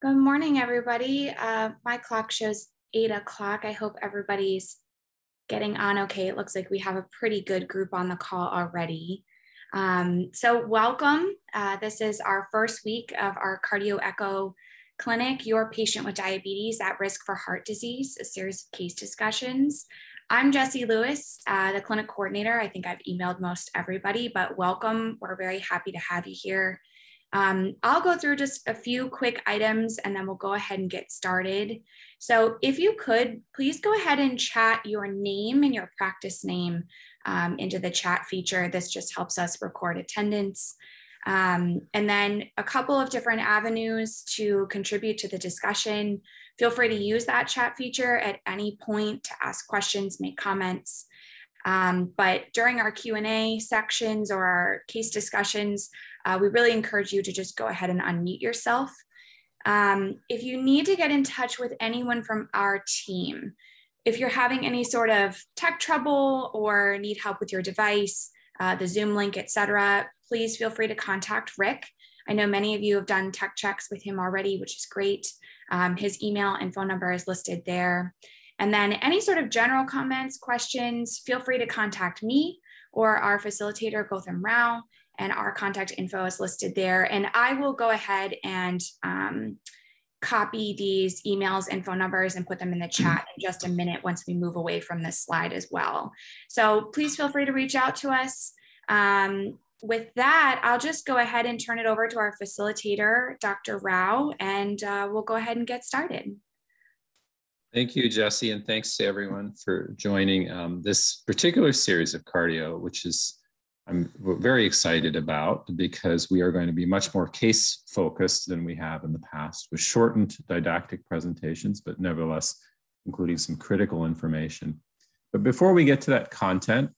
Good morning, everybody. My clock shows 8 o'clock. I hope everybody's getting on okay. It looks like we have a pretty good group on the call already. So welcome. This is our first week of our Cardi-OH clinic, Your Patient with Diabetes at Risk for Heart Disease, a series of case discussions. I'm Jessie Lewis, the clinic coordinator. I think I've emailed most everybody, but welcome. We're very happy to have you here. I'll go through just a few quick items and then we'll go ahead and get started. So if you could, please go ahead and chat your name and your practice name into the chat feature. This just helps us record attendance. And then a couple of different avenues to contribute to the discussion. Feel free to use that chat feature at any point to ask questions, make comments. But during our Q&A sections or our case discussions, we really encourage you to just go ahead and unmute yourself. If you need to get in touch with anyone from our team, if you're having any sort of tech trouble or need help with your device, the Zoom link, etc., please feel free to contact Rick. I know many of you have done tech checks with him already, which is great. His email and phone number is listed there. And then any sort of general comments, questions, feel free to contact me or our facilitator, Gautam Rao, and our contact info is listed there. And I will go ahead and copy these emails and phone numbers and put them in the chat in just a minute once we move away from this slide as well. So please feel free to reach out to us. With that, I'll just go ahead and turn it over to our facilitator, Dr. Rao, and we'll go ahead and get started. Thank you, Jessie, and thanks to everyone for joining this particular series of cardio, which is I'm very excited about because we are going to be much more case focused than we have in the past with shortened didactic presentations, but nevertheless, including some critical information. But before we get to that content,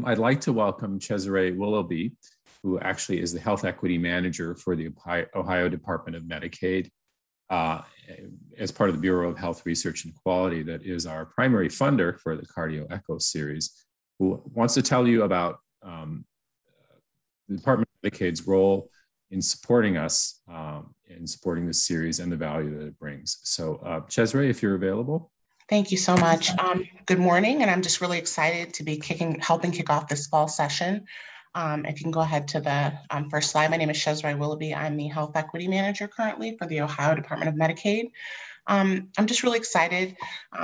I'd like to welcome Cesare Willoughby, who actually is the Health Equity Manager for the Ohio Department of Medicaid, as part of the Bureau of Health Research and Quality, that is our primary funder for the Cardi-OH series, who wants to tell you about the Department of Medicaid's role in supporting us, in supporting this series and the value that it brings. So Cesare, if you're available. Thank you so much. Good morning, and I'm just really excited to be helping kick off this fall session. If you can go ahead to the first slide. My name is Cesare Willoughby. I'm the Health Equity Manager currently for the Ohio Department of Medicaid. I'm just really excited.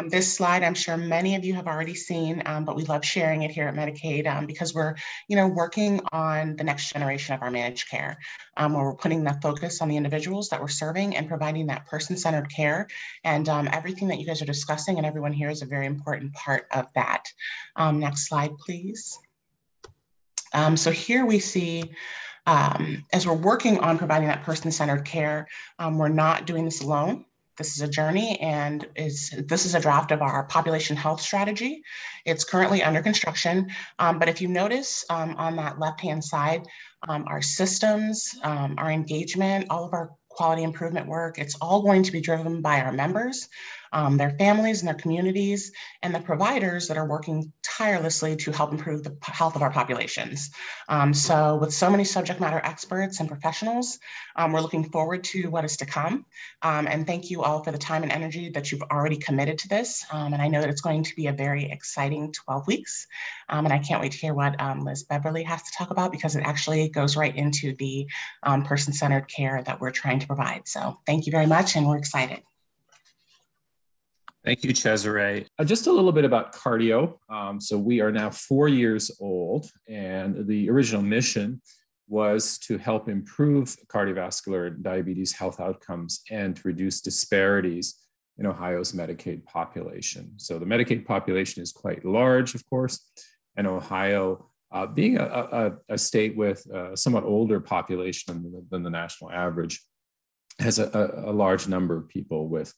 This slide, I'm sure many of you have already seen, but we love sharing it here at Medicaid because we're, working on the next generation of our managed care, where we're putting the focus on the individuals that we're serving and providing that person-centered care. And everything that you guys are discussing and everyone here is a very important part of that. Next slide, please. So here we see, as we're working on providing that person-centered care, we're not doing this alone. This is a journey, and this is a draft of our population health strategy. It's currently under construction, but if you notice on that left-hand side, our systems, our engagement, all of our quality improvement work, it's all going to be driven by our members, their families and their communities, and the providers that are working tirelessly to help improve the health of our populations. So with so many subject matter experts and professionals, we're looking forward to what is to come. And thank you all for the time and energy that you've already committed to this. And I know that it's going to be a very exciting 12 weeks. And I can't wait to hear what Liz Beverly has to talk about, because it actually goes right into the person-centered care that we're trying to provide. So thank you very much, and we're excited. Thank you, Cesare. Just a little bit about cardio. So we are now 4 years old, and the original mission was to help improve cardiovascular diabetes health outcomes and to reduce disparities in Ohio's Medicaid population. So the Medicaid population is quite large, of course, and Ohio, being a state with a somewhat older population than the national average, has a large number of people with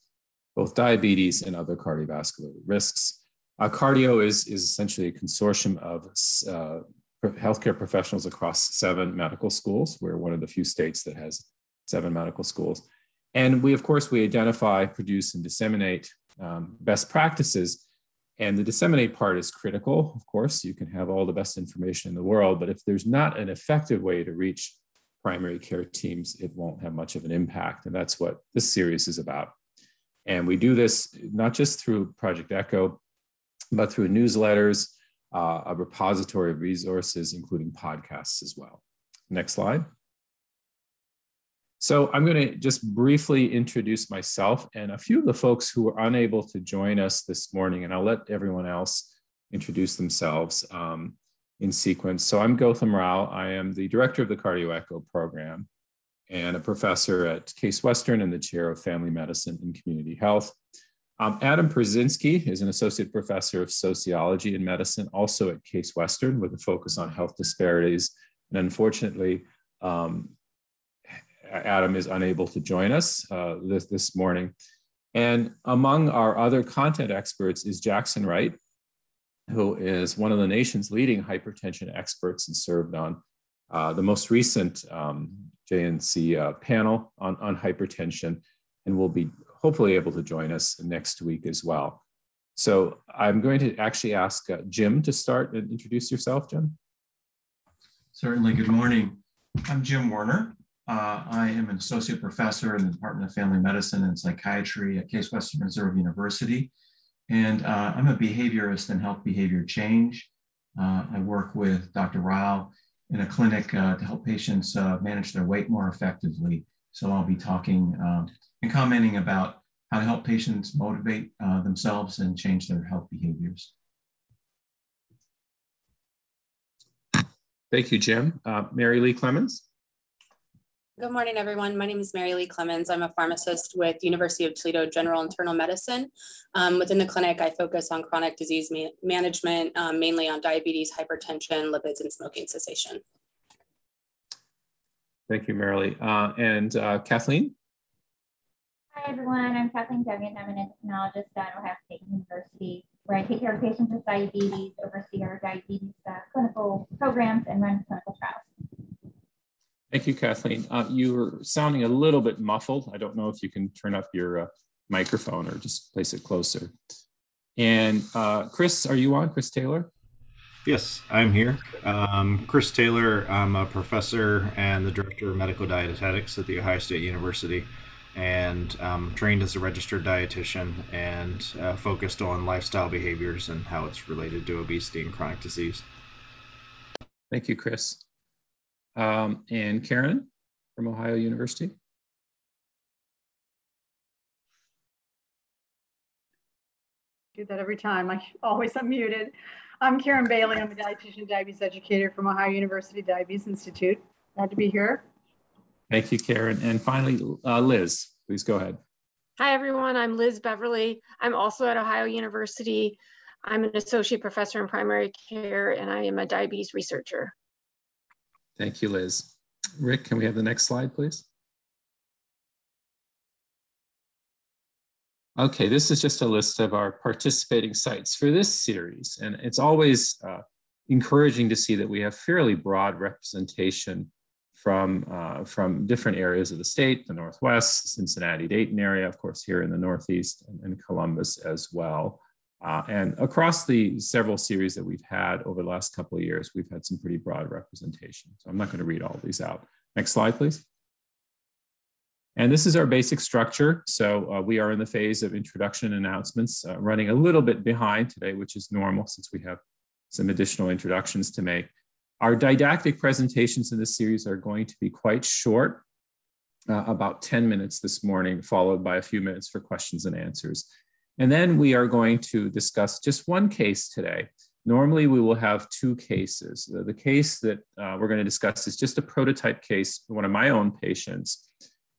both diabetes and other cardiovascular risks. Cardio is essentially a consortium of healthcare professionals across 7 medical schools. We're one of the few states that has 7 medical schools. And we identify, produce, and disseminate best practices. And the disseminate part is critical. Of course, you can have all the best information in the world, but if there's not an effective way to reach primary care teams, it won't have much of an impact. And that's what this series is about. And we do this not just through Project ECHO, but through newsletters, a repository of resources, including podcasts as well. Next slide. So I'm going to just briefly introduce myself and a few of the folks who were unable to join us this morning, and I'll let everyone else introduce themselves in sequence. So I'm Gautam Rao. I am the director of the Cardi-OH program and a professor at Case Western and the chair of family medicine and community health. Adam Przynski is an associate professor of sociology and medicine, also at Case Western, with a focus on health disparities. And unfortunately, Adam is unable to join us this morning. And among our other content experts is Jackson Wright, who is one of the nation's leading hypertension experts and served on the most recent JNC panel on hypertension, and will be hopefully able to join us next week as well. So I'm going to actually ask Jim to start and introduce yourself, Jim. Certainly. Good morning. I'm Jim Werner. I am an associate professor in the Department of Family Medicine and Psychiatry at Case Western Reserve University. And I'm a behaviorist in health behavior change. I work with Dr. Rao in a clinic to help patients manage their weight more effectively. So I'll be talking and commenting about how to help patients motivate themselves and change their health behaviors. Thank you, Jim. Mary Lee Clemens. Good morning, everyone. My name is Mary Lee Clemens. I'm a pharmacist with University of Toledo General Internal Medicine. Within the clinic, I focus on chronic disease management, mainly on diabetes, hypertension, lipids, and smoking cessation. Thank you, Mary Lee. And Kathleen? Hi, everyone. I'm Kathleen Dungan. I'm an endocrinologist at Ohio State University, where I take care of patients with diabetes, oversee our diabetes clinical programs, and run clinical trials. Thank you, Kathleen. You were sounding a little bit muffled. I don't know if you can turn up your microphone or just place it closer. And Chris, are you on? Chris Taylor? Yes, I'm here. Chris Taylor. I'm a professor and the director of medical dietetics at The Ohio State University, and trained as a registered dietitian and focused on lifestyle behaviors and how it's related to obesity and chronic disease. Thank you, Chris. And Karen from Ohio University. Do that every time. I always unmuted. I'm Karen Bailey. I'm a dietitian, diabetes educator from Ohio University Diabetes Institute. Glad to be here. Thank you, Karen. And finally, Liz, please go ahead. Hi, everyone. I'm Liz Beverly. I'm also at Ohio University. I'm an associate professor in primary care, and I am a diabetes researcher. Thank you, Liz. Rick, can we have the next slide, please? Okay, this is just a list of our participating sites for this series. And it's always encouraging to see that we have fairly broad representation from different areas of the state, the Northwest, Cincinnati-Dayton area, of course, here in the Northeast, and Columbus as well. And across the several series that we've had over the last couple of years, we've had some pretty broad representation. So I'm not going to read all of these out. Next slide, please. And this is our basic structure. So we are in the phase of introduction announcements, running a little bit behind today, which is normal since we have some additional introductions to make. Our didactic presentations in this series are going to be quite short, about 10 minutes this morning, followed by a few minutes for questions and answers. And then we are going to discuss just one case today. Normally, we will have two cases. The case that we're going to discuss is just a prototype case for one of my own patients.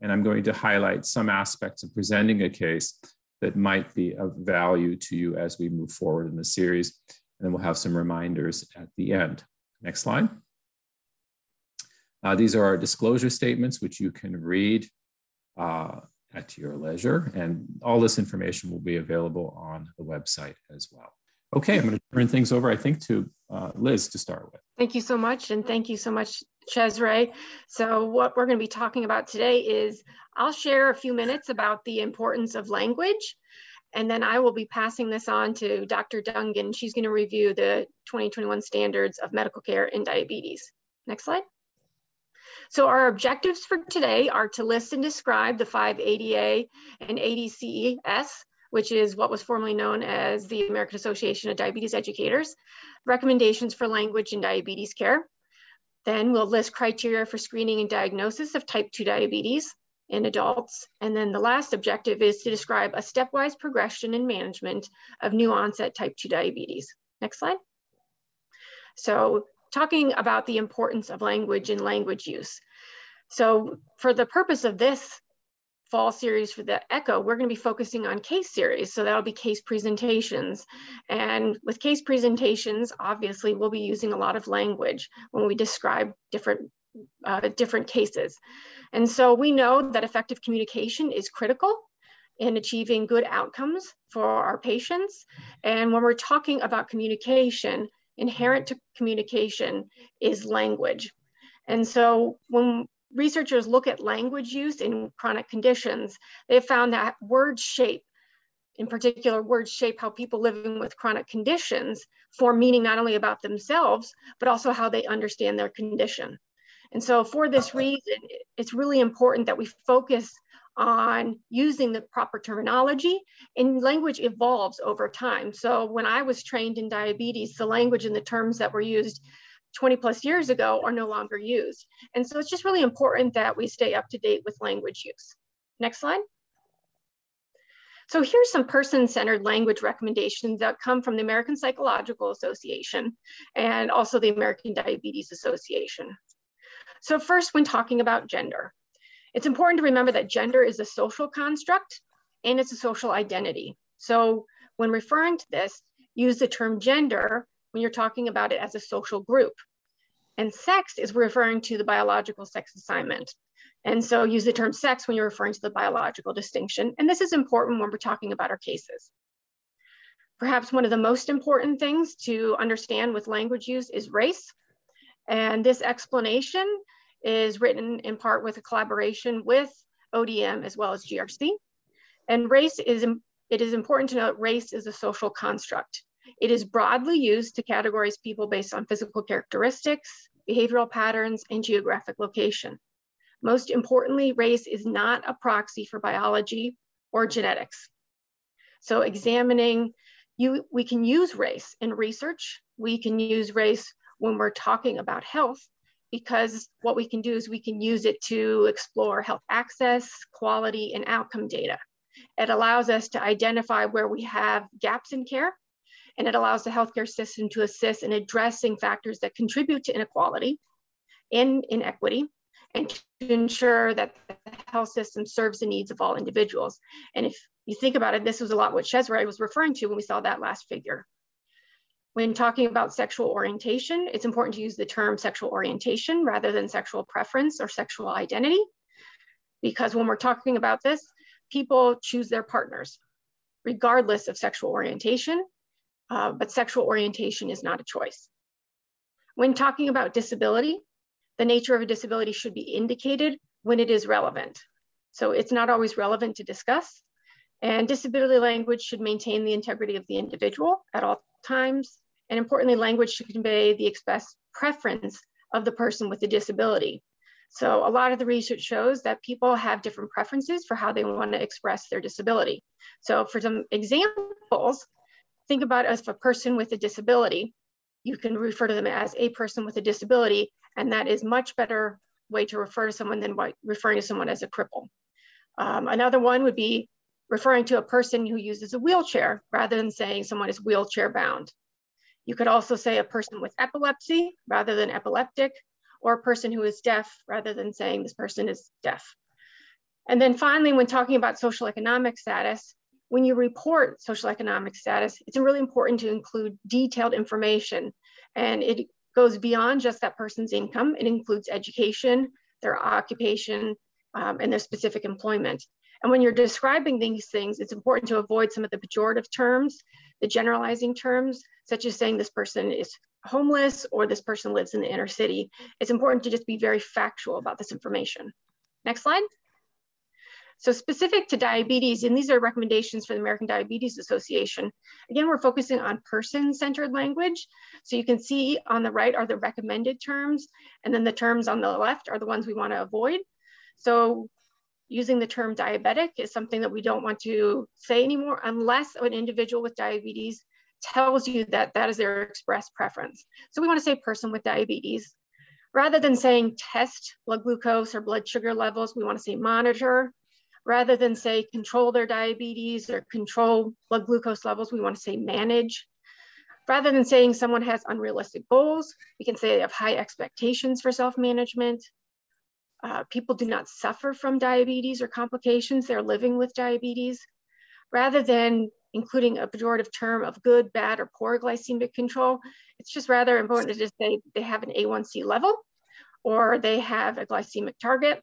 And I'm going to highlight some aspects of presenting a case that might be of value to you as we move forward in the series. And then we'll have some reminders at the end. Next slide. These are our disclosure statements, which you can read at your leisure. And all this information will be available on the website as well. Okay, I'm going to turn things over, I think, to Liz to start with. Thank you so much. And thank you so much, Cesare. So what we're going to be talking about today is I'll share a few minutes about the importance of language. And then I will be passing this on to Dr. Dungan. She's going to review the 2021 standards of medical care in diabetes. Next slide. So our objectives for today are to list and describe the 5 ADA and ADCES, which is what was formerly known as the American Association of Diabetes Educators, recommendations for language in diabetes care. Then we'll list criteria for screening and diagnosis of type 2 diabetes in adults. And then the last objective is to describe a stepwise progression and management of new onset type 2 diabetes. Next slide. So talking about the importance of language and language use. So for the purpose of this fall series for the ECHO, we're going to be focusing on case series. So that'll be case presentations. And with case presentations, obviously, we'll be using a lot of language when we describe different cases. And so we know that effective communication is critical in achieving good outcomes for our patients. And when we're talking about communication, inherent to communication is language. And so when researchers look at language use in chronic conditions, they've found that words shape, in particular, words shape how people living with chronic conditions form meaning not only about themselves, but also how they understand their condition. And so for this reason, it's really important that we focus on using the proper terminology, and language evolves over time. So when I was trained in diabetes, the language and the terms that were used 20 plus years ago are no longer used. And so it's just really important that we stay up to date with language use. Next slide. So here's some person-centered language recommendations that come from the American Psychological Association and also the American Diabetes Association. So first, when talking about gender, it's important to remember that gender is a social construct and it's a social identity. So when referring to this, use the term gender when you're talking about it as a social group. And sex is referring to the biological sex assignment. And so use the term sex when you're referring to the biological distinction. And this is important when we're talking about our cases. Perhaps one of the most important things to understand with language use is race. And this explanation is written in part with a collaboration with ODM as well as GRC. And it is important to note race is a social construct. It is broadly used to categorize people based on physical characteristics, behavioral patterns, and geographic location. Most importantly, race is not a proxy for biology or genetics. So we can use race in research. We can use race when we're talking about health, because what we can do is we can use it to explore health access, quality, and outcome data. It allows us to identify where we have gaps in care, and it allows the healthcare system to assist in addressing factors that contribute to inequality and inequity, and to ensure that the health system serves the needs of all individuals. And if you think about it, this was a lot what Shezray was referring to when we saw that last figure. When talking about sexual orientation, it's important to use the term sexual orientation rather than sexual preference or sexual identity, because when we're talking about this, people choose their partners regardless of sexual orientation, but sexual orientation is not a choice. When talking about disability, the nature of a disability should be indicated when it is relevant. So it's not always relevant to discuss, and disability language should maintain the integrity of the individual at all times. And importantly, language should convey the express preference of the person with the disability. So a lot of the research shows that people have different preferences for how they want to express their disability. So for some examples, think about as a person with a disability, you can refer to them as a person with a disability, and that is much better way to refer to someone than referring to someone as a cripple. Another one would be referring to a person who uses a wheelchair rather than saying someone is wheelchair bound. You could also say a person with epilepsy rather than epileptic, or a person who is deaf rather than saying this person is deaf. And then finally, when talking about social economic status, when you report social economic status, it's really important to include detailed information. And it goes beyond just that person's income. It includes education, their occupation, and their specific employment. And when you're describing these things, it's important to avoid some of the pejorative terms, the generalizing terms, such as saying this person is homeless or this person lives in the inner city. It's important to just be very factual about this information. Next slide. So specific to diabetes, and these are recommendations for the American Diabetes Association. Again, we're focusing on person-centered language. So you can see on the right are the recommended terms, and then the terms on the left are the ones we want to avoid. So using the term diabetic is something that we don't want to say anymore unless an individual with diabetes tells you that that is their express preference. So we want to say person with diabetes. Rather than saying test blood glucose or blood sugar levels, we want to say monitor. Rather than say control their diabetes or control blood glucose levels, we want to say manage. Rather than saying someone has unrealistic goals, we can say they have high expectations for self-management. People do not suffer from diabetes or complications, they're living with diabetes. Rather than including a pejorative term of good, bad, or poor glycemic control, it's just rather important to just say they have an A1C level or they have a glycemic target.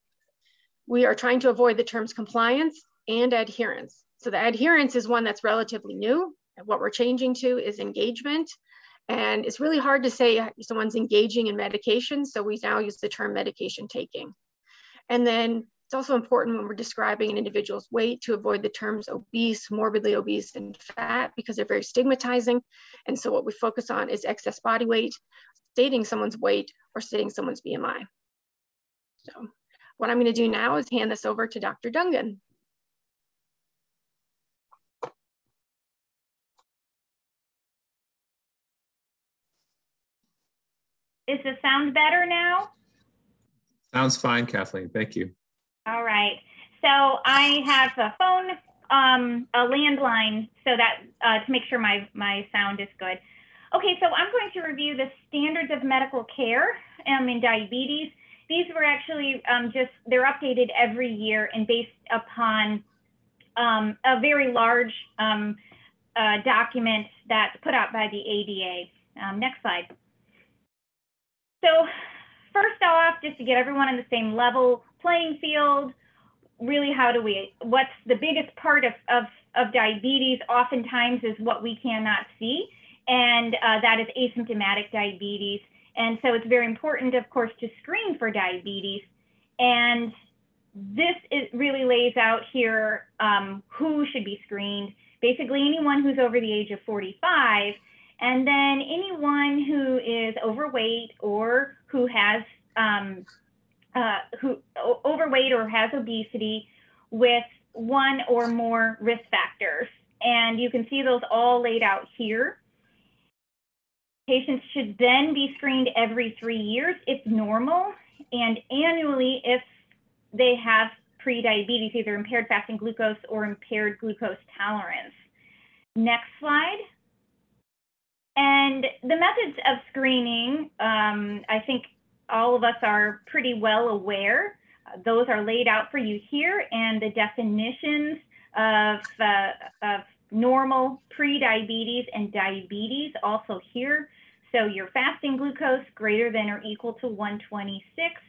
We are trying to avoid the terms compliance and adherence. So the adherence is one that's relatively new. And what we're changing to is engagement. And it's really hard to say someone's engaging in medication. So we now use the term medication taking. And then it's also important when we're describing an individual's weight to avoid the terms obese, morbidly obese, and fat because they're very stigmatizing. And so what we focus on is excess body weight, stating someone's weight, or stating someone's BMI. So what I'm going to do now is hand this over to Dr. Dungan. Is the sound better now? Sounds fine, Kathleen. Thank you. All right. So I have a phone, a landline, so that to make sure my sound is good. Okay, so I'm going to review the standards of medical care in diabetes. These were actually they're updated every year and based upon a very large document that's put out by the ADA. Next slide. So first off, just to get everyone on the same level playing field, really what's the biggest part of diabetes oftentimes is what we cannot see, and that is asymptomatic diabetes. And so it's very important, of course, to screen for diabetes. And this really lays out here who should be screened. Basically, anyone who's over the age of 45, and then anyone who is overweight or who has overweight or has obesity with one or more risk factors. And you can see those all laid out here. Patients should then be screened every 3 years if normal, and annually if they have prediabetes, either impaired fasting glucose or impaired glucose tolerance. Next slide. And the methods of screening, I think all of us are pretty well aware. Those are laid out for you here, and the definitions of normal, pre-diabetes, and diabetes also here. So your fasting glucose greater than or equal to 126,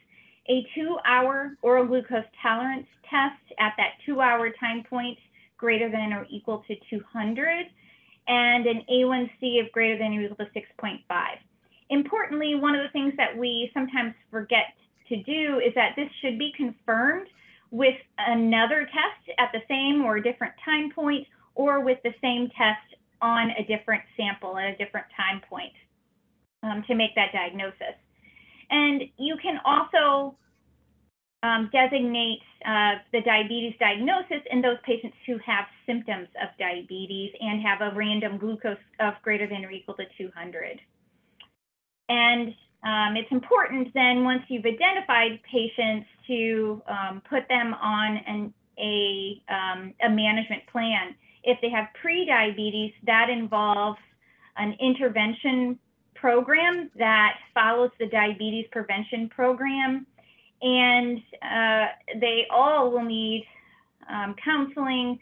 a 2-hour oral glucose tolerance test at that 2-hour time point greater than or equal to 200, and an A1C of greater than or equal to 6.5. Importantly, one of the things that we sometimes forget to do is that this should be confirmed with another test at the same or a different time point, or with the same test on a different sample at a different time point to make that diagnosis. And you can also designate the diabetes diagnosis in those patients who have symptoms of diabetes and have a random glucose of greater than or equal to 200. And it's important then, once you've identified patients, to put them on a management plan. If they have pre-diabetes, that involves an intervention program that follows the diabetes prevention program. And they all will need counseling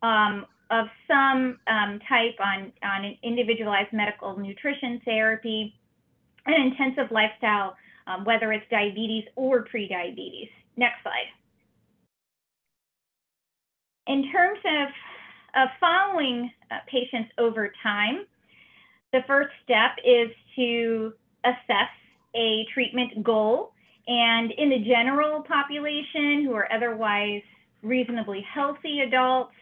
of some type on an individualized medical nutrition therapy, and intensive lifestyle, whether it's diabetes or pre-diabetes. Next slide. In terms of following patients over time, the first step is to assess a treatment goal. And in the general population who are otherwise reasonably healthy adults,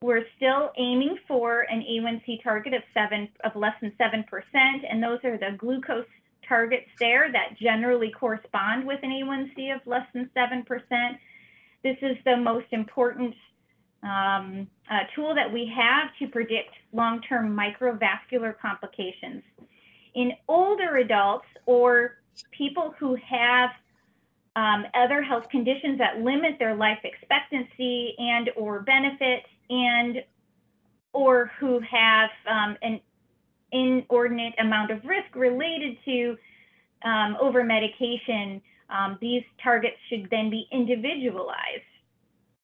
we're still aiming for an A1C target of less than 7%, and those are the glucose targets there that generally correspond with an A1C of less than 7%. This is the most important tool that we have to predict long-term microvascular complications. In older adults or people who have other health conditions that limit their life expectancy and or benefit, and or who have an inordinate amount of risk related to over-medication, these targets should then be individualized.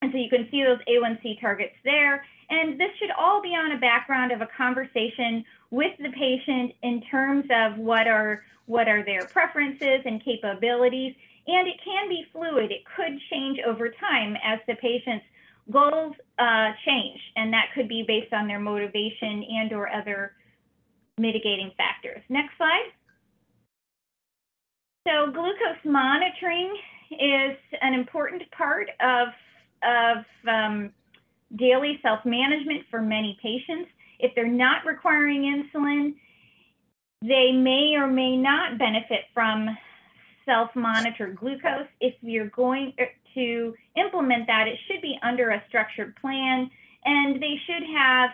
And so you can see those A1C targets there. And this should all be on a background of a conversation with the patient in terms of what are their preferences and capabilities. And it can be fluid. It could change over time as the patient's goals change. And that could be based on their motivation and or other mitigating factors. Next slide. So glucose monitoring is an important part of daily self-management for many patients. If they're not requiring insulin, they may or may not benefit from self-monitored glucose. If you're going to implement that, it should be under a structured plan, and they should have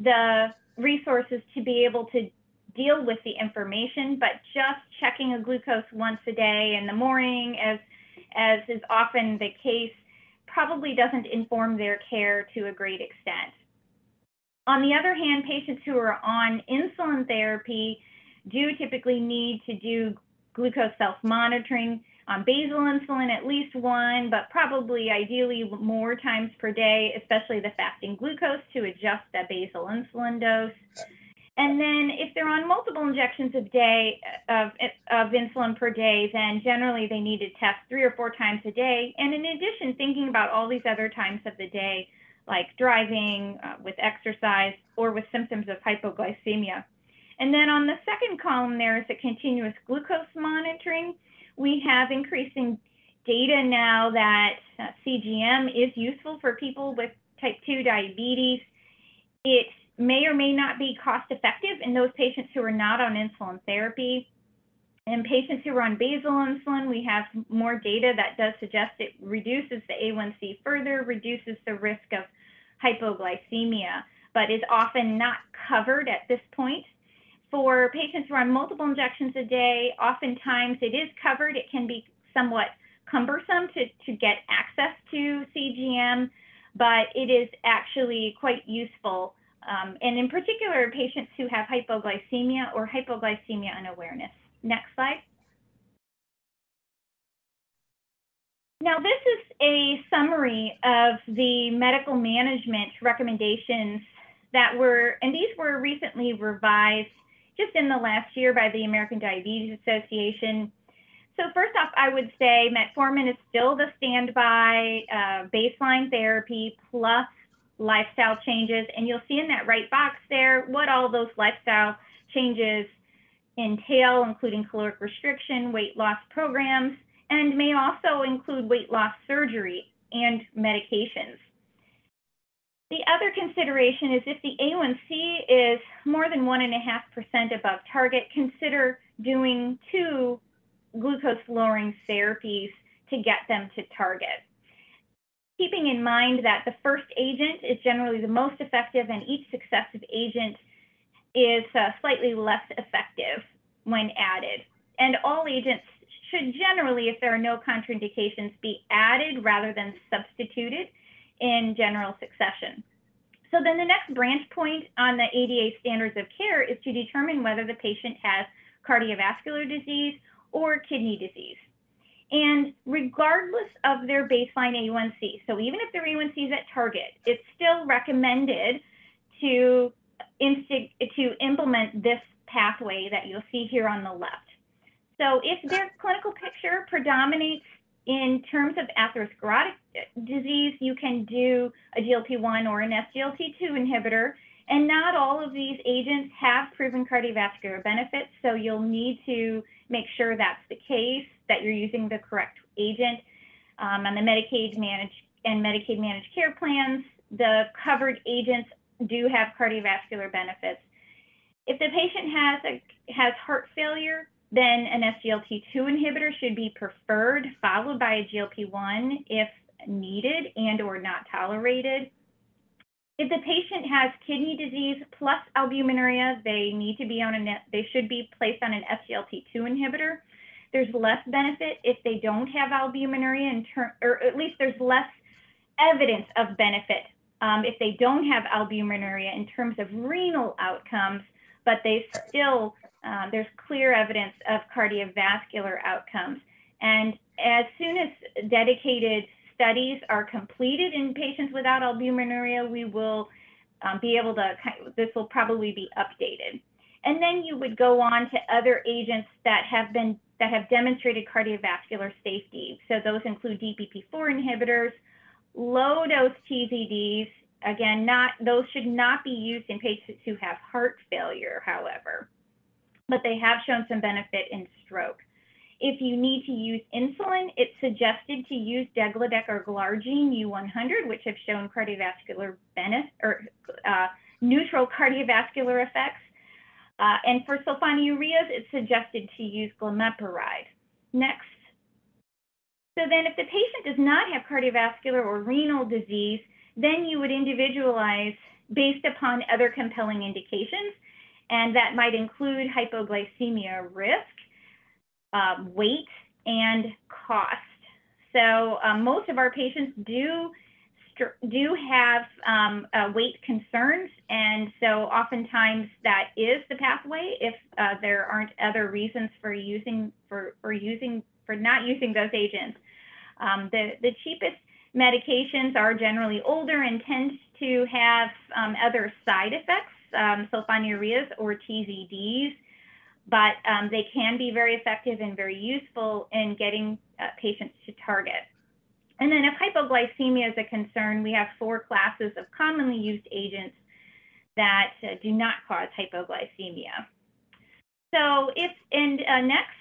the resources to be able to deal with the information. But just checking a glucose once a day in the morning, as is often the case, probably doesn't inform their care to a great extent. On the other hand, patients who are on insulin therapy do typically need to do glucose self-monitoring on basal insulin at least one, but probably ideally more times per day, especially the fasting glucose, to adjust that basal insulin dose. And then if they're on multiple injections of insulin per day, then generally they need to test 3 or 4 times a day. And in addition, thinking about all these other times of the day, like driving, with exercise, or with symptoms of hypoglycemia. And then on the second column there is a continuous glucose monitoring. We have increasing data now that CGM is useful for people with type 2 diabetes. It may or may not be cost effective in those patients who are not on insulin therapy. In patients who are on basal insulin, we have more data that does suggest it reduces the A1C further, reduces the risk of hypoglycemia, but is often not covered at this point. For patients who are on multiple injections a day, oftentimes it is covered. It can be somewhat cumbersome to get access to CGM, but it is actually quite useful. And in particular, patients who have hypoglycemia or hypoglycemia unawareness. Next slide. Now, this is a summary of the medical management recommendations that were, and these were recently revised just in the last year by the American Diabetes Association. So first off, I would say metformin is still the standby baseline therapy plus lifestyle changes. And you'll see in that right box there what all those lifestyle changes entail, including caloric restriction, weight loss programs, and may also include weight loss surgery and medications. The other consideration is if the A1C is more than 1.5% above target, consider doing 2 glucose lowering therapies to get them to target. Keeping in mind that the first agent is generally the most effective and each successive agent is slightly less effective when added. And all agents should generally, if there are no contraindications, be added rather than substituted in general succession. So then the next branch point on the ADA standards of care is to determine whether the patient has cardiovascular disease or kidney disease. And regardless of their baseline A1C, so even if their A1C is at target, it's still recommended to implement this pathway that you'll see here on the left. So if their clinical picture predominates in terms of atherosclerotic disease, you can do a GLP-1 or an SGLT2 inhibitor. And not all of these agents have proven cardiovascular benefits, so you'll need to make sure that's the case, that you're using the correct agent. On the Medicaid managed and Medicaid managed care plans, the covered agents do have cardiovascular benefits. If the patient has heart failure, then an SGLT2 inhibitor should be preferred, followed by a GLP-1 if needed and or not tolerated. If the patient has kidney disease plus albuminuria, they should be placed on an SGLT2 inhibitor. There's less benefit if they don't have albuminuria, or at least there's less evidence of benefit if they don't have albuminuria in terms of renal outcomes, but they still, there's clear evidence of cardiovascular outcomes. And as soon as dedicated studies are completed in patients without albuminuria, we will be able to, this will probably be updated. And then you would go on to other agents that have demonstrated cardiovascular safety. So those include DPP-4 inhibitors, low-dose TZDs. Again, those should not be used in patients who have heart failure, however, but they have shown some benefit in stroke. If you need to use insulin, it's suggested to use Degludec or Glargine U100, which have shown cardiovascular benefit or neutral cardiovascular effects. And for sulfonylureas, it's suggested to use glimepiride. Next. So then if the patient does not have cardiovascular or renal disease, then you would individualize based upon other compelling indications. And that might include hypoglycemia risk, weight, and cost. So most of our patients do have weight concerns, and so oftentimes that is the pathway if there aren't other reasons for not using those agents. The cheapest medications are generally older and tend to have other side effects, sulfonylureas or TZDs, but they can be very effective and very useful in getting patients to target. And then if hypoglycemia is a concern, we have 4 classes of commonly used agents that do not cause hypoglycemia. So next,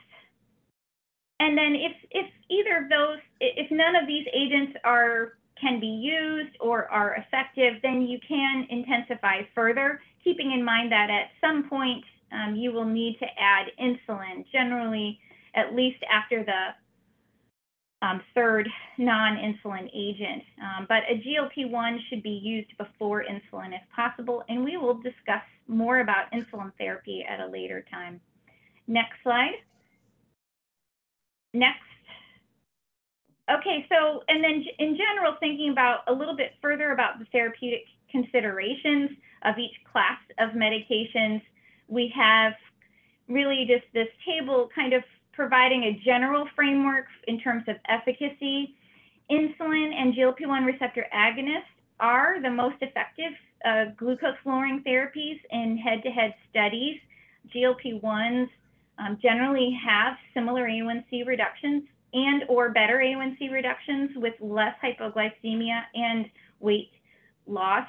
and then if either of those, if none of these agents can be used or are effective, then you can intensify further, keeping in mind that at some point you will need to add insulin, generally at least after the third non-insulin agent. But a GLP-1 should be used before insulin if possible, and we will discuss more about insulin therapy at a later time. Next slide. Next. Okay, so, and then in general, thinking about a little bit further about the therapeutic considerations of each class of medications, we have really just this table kind of providing a general framework in terms of efficacy. Insulin and GLP-1 receptor agonists are the most effective glucose-lowering therapies in head-to-head studies. GLP-1s generally have similar A1C reductions and or better A1C reductions with less hypoglycemia and weight loss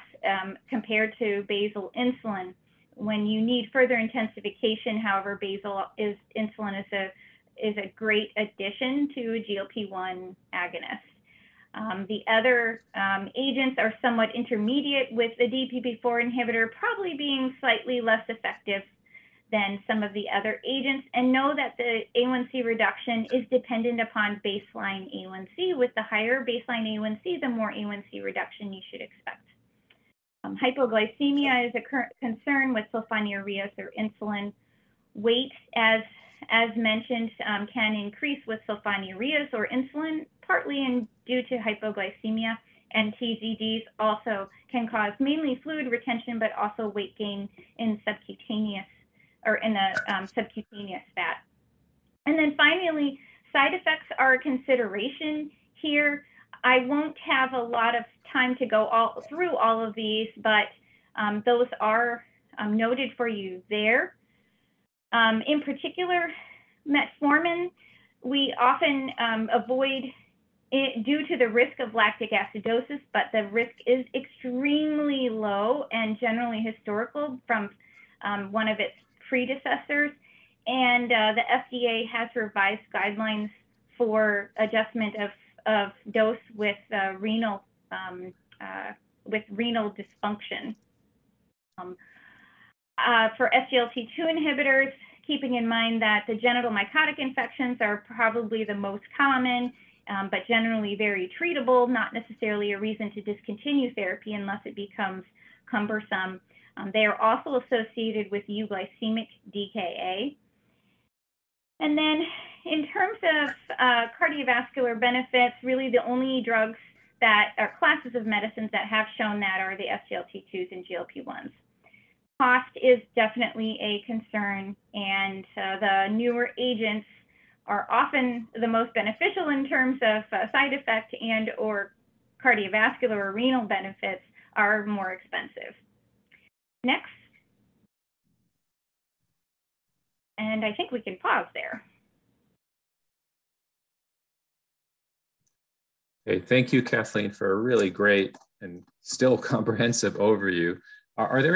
compared to basal insulin. When you need further intensification, however, basal insulin is a great addition to a GLP-1 agonist. The other agents are somewhat intermediate, with the DPP-4 inhibitor probably being slightly less effective than some of the other agents, and know that the A1C reduction is dependent upon baseline A1C. With the higher baseline A1C, the more A1C reduction you should expect. Hypoglycemia is a current concern with sulfonylureas or insulin. Weight, as mentioned, can increase with sulfonylureas or insulin, partly due to hypoglycemia, and TZDs also can cause mainly fluid retention, but also weight gain in subcutaneous fat. And then finally, side effects are a consideration here. I won't have a lot of time to go through all of these, but those are noted for you there. In particular, metformin, we often avoid it due to the risk of lactic acidosis, but the risk is extremely low and generally historical from one of its predecessors. And the FDA has revised guidelines for adjustment of dose with renal dysfunction. For SGLT2 inhibitors, keeping in mind that the genital mycotic infections are probably the most common, but generally very treatable, not necessarily a reason to discontinue therapy unless it becomes cumbersome. They are also associated with euglycemic DKA. And then in terms of cardiovascular benefits, really the only drugs that are classes of medicines that have shown that are the SGLT2s and GLP-1s. Cost is definitely a concern, and the newer agents are often the most beneficial in terms of side effect and or cardiovascular or renal benefits are more expensive. Next. And I think we can pause there. Okay, thank you, Kathleen, for a really great and still comprehensive overview. Are there any